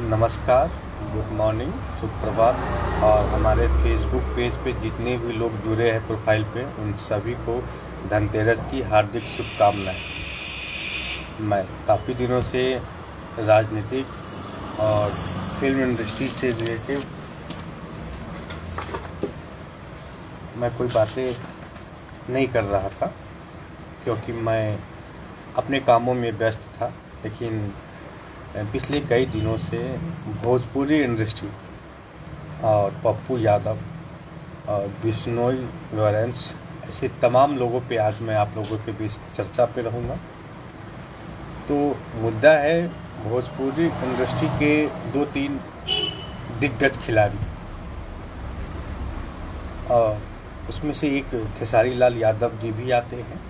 नमस्कार, good morning, सुप्रभात। और हमारे फेसबुक पेज पे जितने भी लोग जुड़े हैं प्रोफाइल पे, उन सभी को धनतेरस की हार्दिक शुभकामनाएं। मैं काफ़ी दिनों से राजनीतिक और फिल्म इंडस्ट्री से रिलेटिव मैं कोई बातें नहीं कर रहा था, क्योंकि मैं अपने कामों में व्यस्त था। लेकिन पिछले कई दिनों से भोजपुरी इंडस्ट्री और पप्पू यादव और बिश्नोई लॉरेंस, ऐसे तमाम लोगों पे आज मैं आप लोगों के बीच चर्चा पे रहूँगा। तो मुद्दा है भोजपुरी इंडस्ट्री के 2-3 दिग्गज खिलाड़ी, और उसमें से एक खेसारी लाल यादव जी भी आते हैं,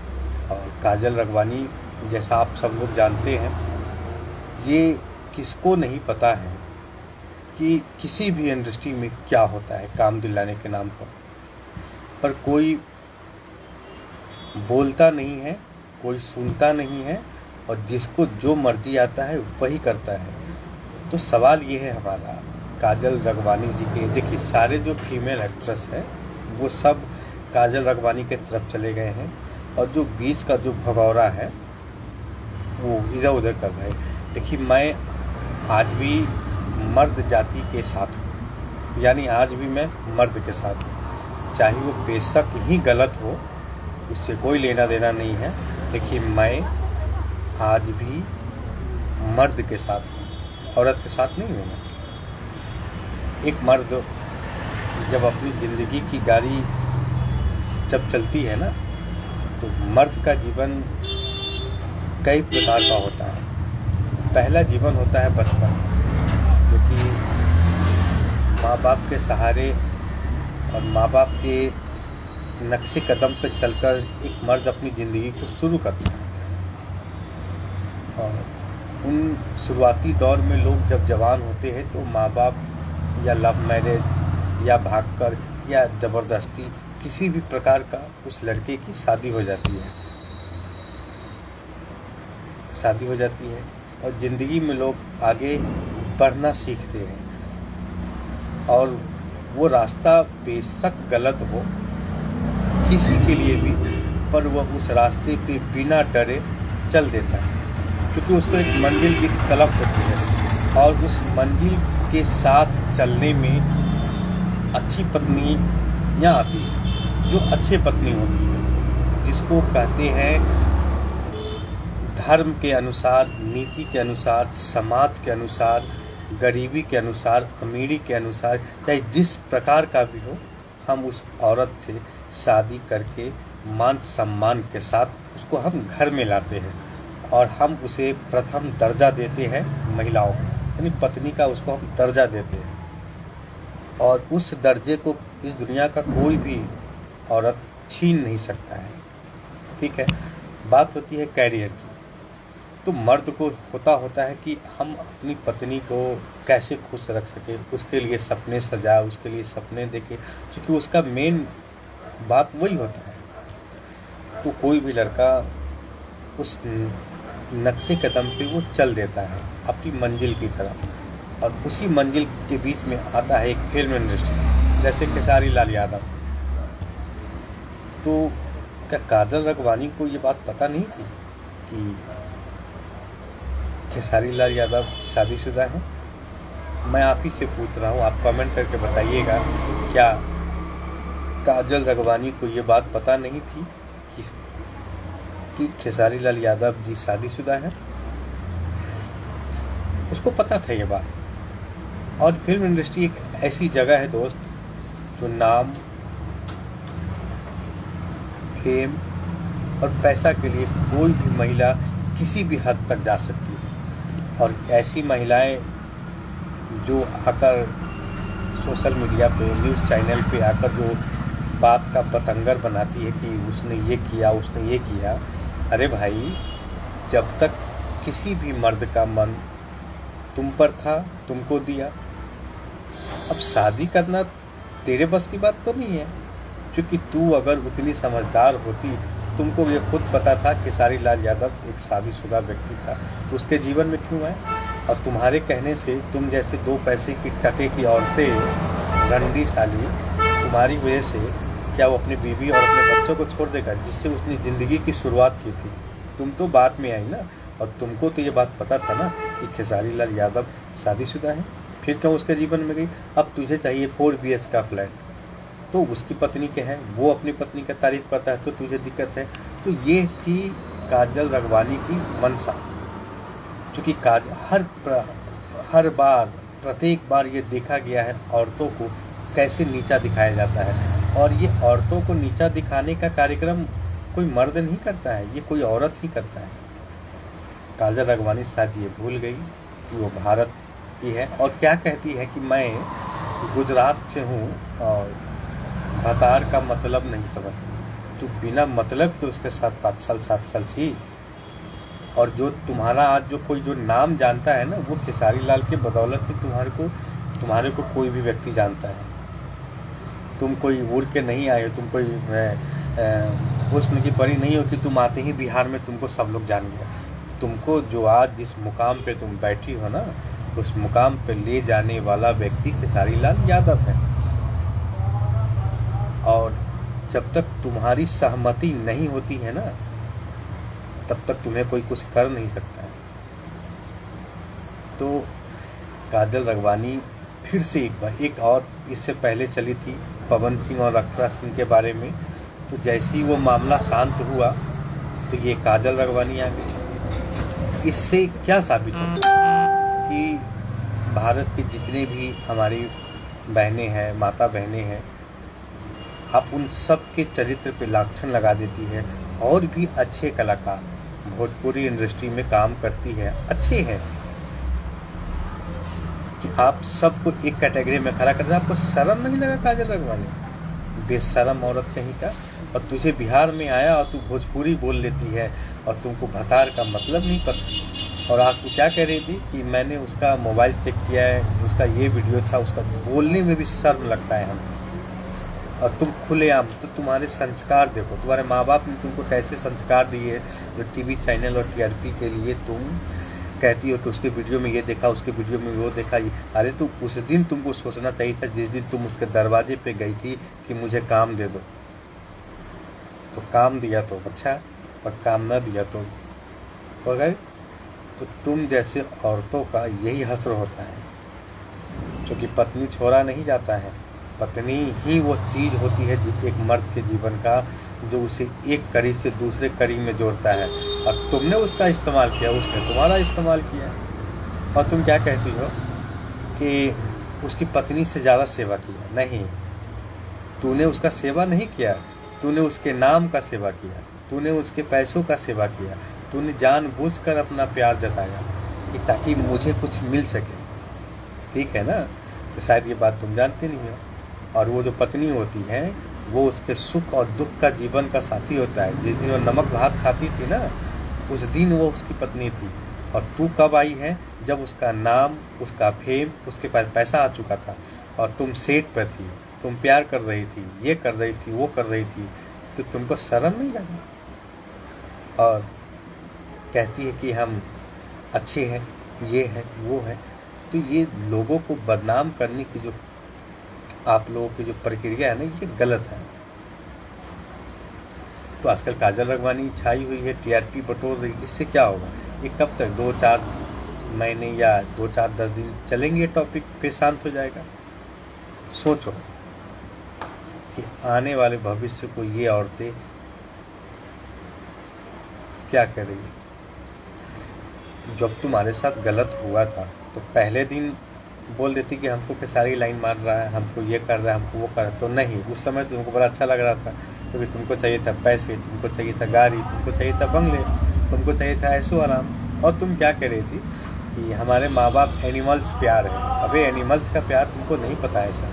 और काजल राघवानी, जैसा आप सब लोग जानते हैं। ये किसको नहीं पता है कि किसी भी इंडस्ट्री में क्या होता है काम दिलाने के नाम पर कोई बोलता नहीं है, कोई सुनता नहीं है, और जिसको जो मर्जी आता है वही करता है। तो सवाल ये है हमारा काजल राघवानी जी के। देखिए, सारे जो फीमेल एक्ट्रेस हैं वो सब काजल राघवानी के तरफ चले गए हैं, और जो बीच का जो भगौरा है वो इधर उधर कर रहे हैं। देखिए, मैं आज भी मर्द जाति के साथ हूँ, यानी आज भी मैं मर्द के साथ हूँ, चाहे वो बेशक ही गलत हो, उससे कोई लेना देना नहीं है। देखिए, मैं आज भी मर्द के साथ हूँ, औरत के साथ नहीं हूँ मैं। एक मर्द जब अपनी ज़िंदगी की गाड़ी जब चलती है ना, तो मर्द का जीवन कई प्रकार का होता है। पहला जीवन होता है बचपन, जो कि माँ बाप के सहारे और माँ बाप के नक्शे कदम पर चलकर एक मर्द अपनी ज़िंदगी को शुरू करता है। और उन शुरुआती दौर में लोग जब जवान होते हैं तो माँ बाप या लव मैरिज या भागकर या ज़बरदस्ती किसी भी प्रकार का उस लड़के की शादी हो जाती है, और ज़िंदगी में लोग आगे बढ़ना सीखते हैं। और वो रास्ता बेशक गलत हो किसी के लिए भी, पर वह उस रास्ते पे बिना डरे चल देता है, क्योंकि उसको एक मंजिल की तलब होती है। और उस मंजिल के साथ चलने में अच्छी पत्नियाँ आती हैं, जो अच्छी पत्नी होती है, जिसको कहते हैं धर्म के अनुसार, नीति के अनुसार, समाज के अनुसार, गरीबी के अनुसार, अमीरी के अनुसार, चाहे जिस प्रकार का भी हो, हम उस औरत से शादी करके मान सम्मान के साथ उसको हम घर में लाते हैं, और हम उसे प्रथम दर्जा देते हैं महिलाओं को, यानी पत्नी का उसको हम दर्जा देते हैं। और उस दर्जे को इस दुनिया का कोई भी औरत छीन नहीं सकता है। ठीक है, बात होती है कैरियर की। तो मर्द को होता है कि हम अपनी पत्नी को कैसे खुश रख सके, उसके लिए सपने सजाए, उसके लिए सपने देखे, क्योंकि उसका मेन बात वही होता है। तो कोई भी लड़का उस नक्शे कदम पे वो चल देता है अपनी मंजिल की तरफ, और उसी मंजिल के बीच में आता है एक फिल्म इंडस्ट्री, जैसे खेसारी लाल यादव। तो क्या काजल राघवानी को ये बात पता नहीं थी कि खेसारी लाल यादव शादीशुदा हैं? मैं आप ही से पूछ रहा हूँ, आप कमेंट करके बताइएगा, क्या काजल राघवानी को ये बात पता नहीं थी कि खेसारी लाल यादव जी शादीशुदा हैं? उसको पता था ये बात। और फिल्म इंडस्ट्री एक ऐसी जगह है दोस्त, जो नाम, फेम और पैसा के लिए कोई भी महिला किसी भी हद तक जा सकती है। और ऐसी महिलाएं जो आकर सोशल मीडिया पे, न्यूज़ चैनल पे आकर जो बात का बतंगर बनाती है कि उसने ये किया, उसने ये किया। अरे भाई, जब तक किसी भी मर्द का मन तुम पर था, तुमको दिया। अब शादी करना तेरे बस की बात तो नहीं है, क्योंकि तू अगर उतनी समझदार होती तुमको ये खुद पता था खेसारी लाल यादव एक शादीशुदा व्यक्ति था, उसके जीवन में क्यों आए? और तुम्हारे कहने से तुम जैसे 2 पैसे की टके की औरतें रंडी साली, तुम्हारी वजह से क्या वो अपनी बीवी और अपने बच्चों को छोड़ देगा जिससे उसने ज़िंदगी की शुरुआत की थी? तुम तो बाद में आई ना, और तुमको तो ये बात पता था ना कि खेसारी लाल यादव शादीशुदा है, फिर क्यों उसके जीवन में गई? अब तुझे चाहिए 4 BH का फ्लैट, तो उसकी पत्नी के हैं, वो अपनी पत्नी का तारीफ करता है तो तुझे दिक्कत है। तो ये थी काजल रगवानी की मंशा, चूँकि हर बार प्रत्येक बार ये देखा गया है औरतों को कैसे नीचा दिखाया जाता है, और ये औरतों को नीचा दिखाने का कार्यक्रम कोई मर्द नहीं करता है, ये कोई औरत ही करता है। काजल रगवानी शायद ये भूल गई कि वो भारत की है, और क्या कहती है कि मैं गुजरात से हूँ और भतार का मतलब नहीं समझती। तो बिना मतलब के उसके साथ 5 साल थी, और जो तुम्हारा आज जो कोई जो नाम जानता है ना, वो खेसारी लाल के बदौलत ही तुम्हारे को कोई भी व्यक्ति जानता है। तुम कोई उड़ के नहीं आए हो, तुम कोई हुस्न की परी नहीं हो कि तुम आते ही बिहार में तुमको सब लोग जान गया। तुमको जो आज जिस मुकाम पे तुम बैठी हो ना, उस मुकाम पे ले जाने वाला व्यक्ति खेसारी लाल यादव है, और जब तक तुम्हारी सहमति नहीं होती है ना, तब तक तुम्हें कोई कुछ कर नहीं सकता है। तो काजल रगवानी फिर से एक बार, एक और इससे पहले चली थी पवन सिंह और अक्षरा सिंह के बारे में, तो जैसे ही वो मामला शांत हुआ तो ये काजल रगवानी आ गई। इससे क्या साबित होता है कि भारत के जितने भी हमारी बहनें हैं, माता बहनें हैं, आप उन सब के चरित्र पे लाछन लगा देती है। और भी अच्छे कलाकार भोजपुरी इंडस्ट्री में काम करती है, अच्छे हैं, कि आप सबको एक कैटेगरी में खड़ा कर दे। आपको शर्म नहीं लगा काजल रगवानी? बेशरम औरत कहीं का। और तुझे बिहार में आया और तू भोजपुरी बोल लेती है, और तुमको भतार का मतलब नहीं पता। और आज तू क्या कह रही थी कि मैंने उसका मोबाइल चेक किया है, उसका ये वीडियो था, उसका बोलने में भी शर्म लगता है हमें। और तुम खुलेआम, तो तुम्हारे संस्कार देखो, तुम्हारे माँ बाप ने तुमको कैसे संस्कार दिए, जो टीवी चैनल और टीआरपी के लिए तुम कहती हो कि उसके वीडियो में ये देखा, उसके वीडियो में वो देखा। अरे तो उस दिन तुमको सोचना चाहिए था जिस दिन तुम उसके दरवाजे पे गई थी कि मुझे काम दे दो। तो काम दिया तो अच्छा, और काम न दिया तो गए। तो तुम जैसे औरतों का यही हश्र होता है, क्योंकि पत्नी छोड़ा नहीं जाता है। पत्नी ही वो चीज़ होती है एक मर्द के जीवन का, जो उसे एक कड़ी से दूसरे कड़ी में जोड़ता है। और तुमने उसका इस्तेमाल किया, उसने तुम्हारा इस्तेमाल किया। और तुम क्या कहती हो कि उसकी पत्नी से ज़्यादा सेवा किया? नहीं, तूने उसका सेवा नहीं किया, तूने उसके नाम का सेवा किया, तूने उसके पैसों का सेवा किया, तूने जानबूझकर अपना प्यार जताया कि ताकि मुझे कुछ मिल सके। ठीक है ना? तो शायद ये बात तुम जानते नहीं हो। और वो जो पत्नी होती है, वो उसके सुख और दुख का जीवन का साथी होता है। जिस दिन वो नमक भात खाती थी ना, उस दिन वो उसकी पत्नी थी। और तू कब आई है? जब उसका नाम, उसका फेम, उसके पास पैसा आ चुका था, और तुम सेट पर थी, तुम प्यार कर रही थी, ये कर रही थी, वो कर रही थी। तो तुमको शर्म नहीं लगी? और कहती है कि हम अच्छे हैं, ये है, वो है। तो ये लोगों को बदनाम करने की जो आप लोगों की जो प्रक्रिया है ना, ये गलत है। तो आजकल काजल रगवानी छाई हुई है, टीआरपी बटोर रही, इससे क्या होगा? ये कब तक 2-4 महीने या 2-4-10 दिन चलेंगे, ये टॉपिक फिर शांत हो जाएगा? सोचो कि आने वाले भविष्य को ये औरतें क्या करेंगी। जब तुम्हारे साथ गलत हुआ था तो पहले दिन बोल देती कि हमको खेसारी लाइन मार रहा है, हमको ये कर रहा है, हमको वो कर रहा है। तो नहीं, उस समय तुमको बड़ा अच्छा लग रहा था, क्योंकि तुमको चाहिए था पैसे, तुमको चाहिए था गाड़ी, तुमको चाहिए था बंगले, तुमको चाहिए था ऐशो आराम। और तुम क्या कह रही थी कि हमारे माँ बाप एनिमल्स प्यार है। अबे एनिमल्स का प्यार तुमको नहीं पता है सर?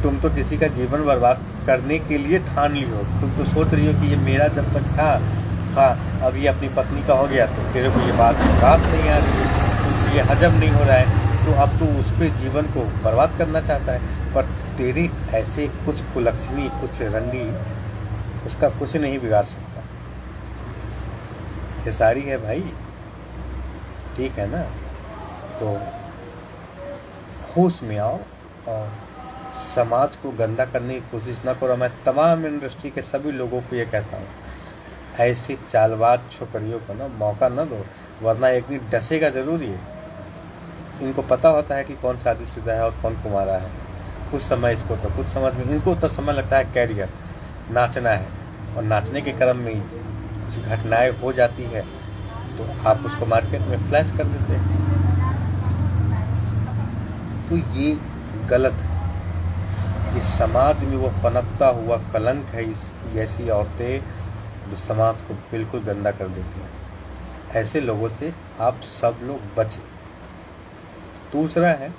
तुम तो किसी का जीवन बर्बाद करने के लिए ठान ली हो। तुम तो सोच रही हो कि ये मेरा जब तक था, अब ये अपनी पत्नी का हो गया तो तेरे को ये बात रास नहीं आ रही, तुमसे ये हजम नहीं हो रहा है, तो अब तू उसके जीवन को बर्बाद करना चाहता है। पर तेरे ऐसे कुछ कुलक्षणी, कुछ रंडी उसका कुछ नहीं बिगाड़ सकता। खेसारी है भाई, ठीक है ना? तो होश में आओ और समाज को गंदा करने की कोशिश ना करो। मैं तमाम इंडस्ट्री के सभी लोगों को ये कहता हूँ, ऐसी चालबाज छोकरियों को ना मौका न दो, वरना एक दिन डसेगा जरूर ये। इनको पता होता है कि कौन शादीशुदा है और कौन कुंवारा है। कुछ समय इसको तो कुछ समझ में, इनको तो समय लगता है कैरियर, नाचना है, और नाचने के क्रम में कुछ घटनाएं हो जाती है तो आप उसको मार्केट में फ्लैश कर देते हैं। तो ये गलत है। इस समाज में वो पनपता हुआ कलंक है, इस जैसी औरतें जो समाज को बिल्कुल गंदा कर देती हैं। ऐसे लोगों से आप सब लोग बचें। दूसरा है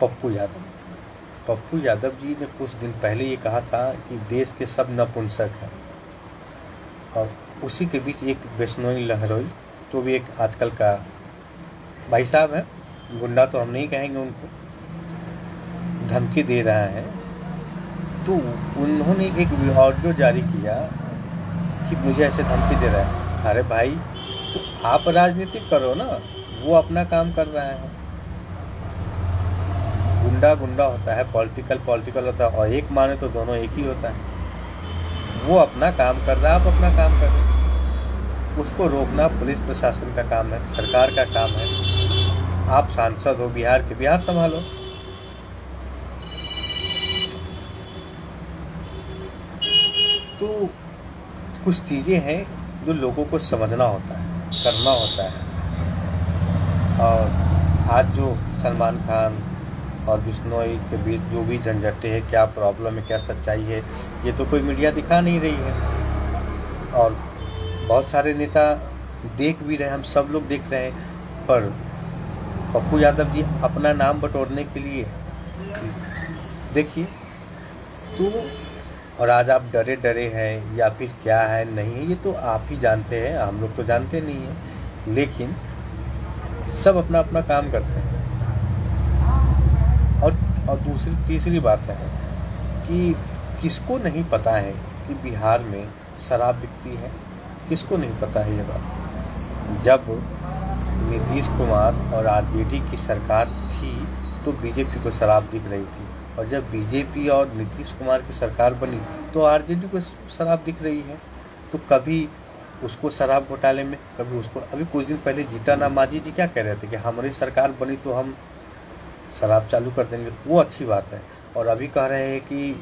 पप्पू यादव। पप्पू यादव जी ने कुछ दिन पहले ये कहा था कि देश के सब नपुंसक हैं, और उसी के बीच एक बिश्नोई लहरोई, तो भी एक आजकल का भाई साहब है, गुंडा तो हम नहीं कहेंगे उनको, धमकी दे रहा है। तो उन्होंने एक ऑडियो जारी किया कि मुझे ऐसे धमकी दे रहा है। अरे भाई, तो आप राजनीति करो ना, वो अपना काम कर रहा है। गुंडा गुंडा होता है, पॉलिटिकल होता है, और एक माने तो दोनों एक ही होता है। वो अपना काम कर रहा है, आप अपना काम कर रहे हैं। उसको रोकना पुलिस प्रशासन का काम है, सरकार का काम है। आप सांसद हो बिहार के, बिहार संभालो। तो कुछ चीज़ें हैं जो लोगों को समझना होता है, करना होता है। और आज जो सलमान खान और बिश्नोई के बीच जो भी झंझटें हैं, क्या प्रॉब्लम है, क्या सच्चाई है, ये तो कोई मीडिया दिखा नहीं रही है। और बहुत सारे नेता देख भी रहे, हम सब लोग देख रहे हैं, पर पप्पू यादव जी अपना नाम बटोरने के लिए देखिए तो। और आज आप डरे हैं या फिर क्या है नहीं है, ये तो आप ही जानते हैं, हम लोग तो जानते नहीं हैं। लेकिन सब अपना अपना काम करते हैं। और तीसरी बात है कि किसको नहीं पता है कि बिहार में शराब बिकती है? किसको नहीं पता है ये बात? जब नीतीश कुमार और आरजेडी की सरकार थी तो बीजेपी को शराब दिख रही थी, और जब बीजेपी और नीतीश कुमार की सरकार बनी तो आरजेडी को शराब दिख रही है। तो कभी उसको शराब घोटाले में, कभी उसको। अभी कुछ दिन पहले जीतन मांझी जी क्या कह रहे थे कि हमारी सरकार बनी तो हम शराब चालू कर देंगे, वो अच्छी बात है। और अभी कह रहे हैं कि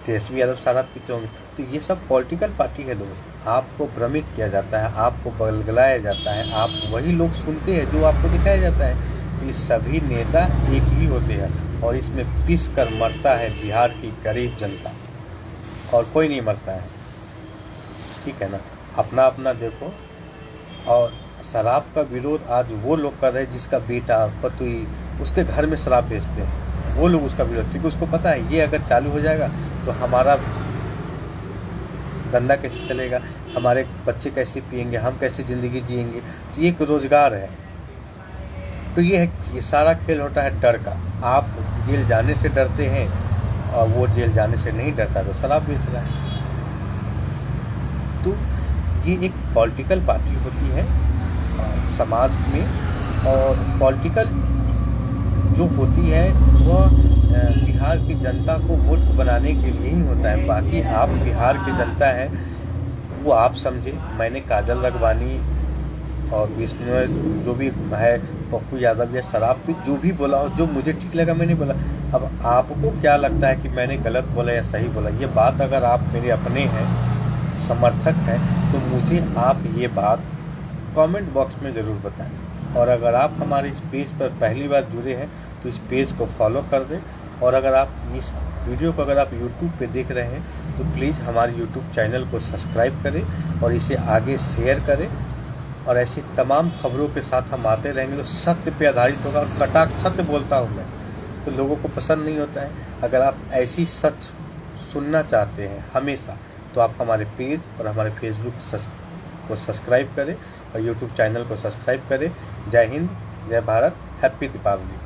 तेजस्वी यादव शराब पीते होंगे। तो ये सब पॉलिटिकल पार्टी है दोस्त। आपको भ्रमित किया जाता है, आपको बलगलाया जाता है, आप वही लोग सुनते हैं जो आपको दिखाया जाता है। तो ये सभी नेता एक ही होते हैं, और इसमें पिस कर मरता है बिहार की गरीब जनता, और कोई नहीं मरता है। ठीक है ना? अपना अपना देखो। और शराब का विरोध आज वो लोग कर रहे हैं जिसका बेटा पतुई उसके घर में शराब बेचते हैं, वो लोग उसका विरोध, क्योंकि उसको पता है ये अगर चालू हो जाएगा तो हमारा धंधा कैसे चलेगा, हमारे बच्चे कैसे पिएंगे, हम कैसे ज़िंदगी जिएंगे। तो ये एक रोज़गार है। तो ये सारा खेल होता है डर का। आप जेल जाने से डरते हैं और वो जेल जाने से नहीं डरता तो शराब बेच रहा है। तो ये एक पॉलिटिकल पार्टी होती है समाज में, और पॉलिटिकल जो होती है वह बिहार की जनता को मूर्ख बनाने के लिए ही होता है। बाकी आप बिहार की जनता है वो आप समझे। मैंने काजल रगवानी और विष्णु जो भी है, पप्पू यादव या शराब पे जो भी बोला हो, जो मुझे ठीक लगा मैंने बोला। अब आपको क्या लगता है कि मैंने गलत बोला या सही बोला? ये बात अगर आप मेरे अपने हैं, समर्थक हैं, तो मुझे आप ये बात कमेंट बॉक्स में ज़रूर बताएं। और अगर आप हमारे इस पेज पर पहली बार जुड़े हैं तो इस पेज को फॉलो कर दें। और अगर आप इस वीडियो को अगर आप यूट्यूब पे देख रहे हैं तो प्लीज़ हमारे यूट्यूब चैनल को सब्सक्राइब करें और इसे आगे शेयर करें। और ऐसी तमाम खबरों के साथ हम आते रहेंगे जो सत्य पे आधारित होगा। और कटाक्ष सत्य बोलता हूँ मैं, तो लोगों को पसंद नहीं होता है। अगर आप ऐसी सच सुनना चाहते हैं हमेशा, तो आप हमारे पेज और हमारे फेसबुक को सब्सक्राइब करें और यूट्यूब चैनल को सब्सक्राइब करें। जय हिंद, जय भारत, हैप्पी दीपावली।